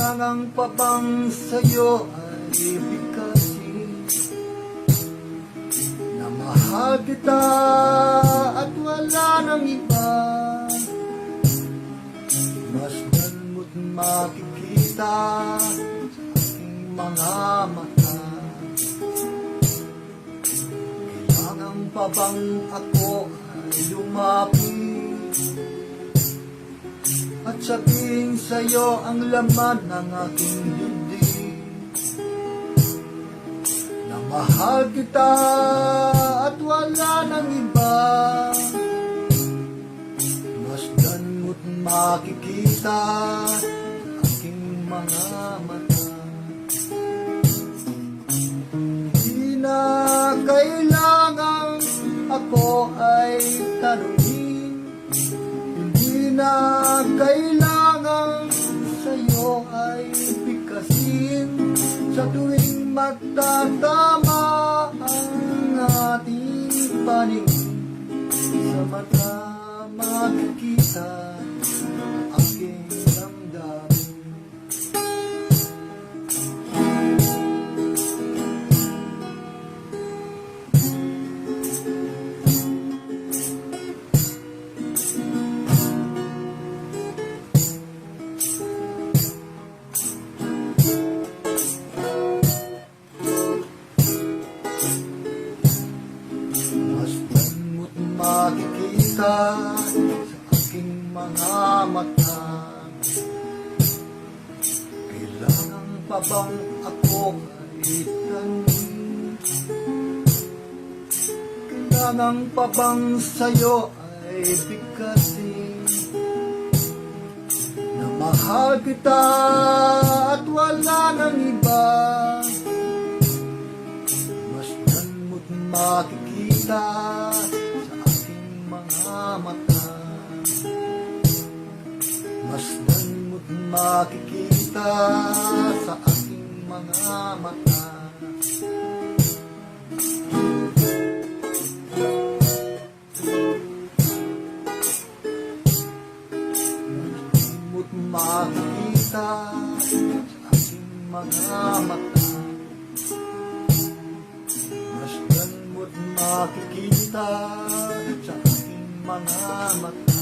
Kailangan pa bang sa'yo ay bigkasin na mahal kita at wala nang iba? Masdan mo't makikita sa aking mga mata. Kailangan pa bang ako ay lumapit at sabihin sa'yo ang laman ng aking dibdib, na mahal kita at wala nang iba? Masdan mo't makikita sa aking mga mata. Di na kailangan ako ay tanungin, hindi na kailangan sa'yo ay bigkasin. Sa tuwing magtatama ang ating paningin, sa mata makikita ang aking damdamin. Makikita sa aking mga mata. Kailangan pa bang ako ay tanungin? Kailangan pa bang sa'yo ay bigkasin na mahal kita at wala nang iba? Masdan mo't makikita mata. Masdan mo't makikita sa aking mga mata. Masdan mo't makikita sa aking mga mata. Masdan mo't makikita sa mga mata.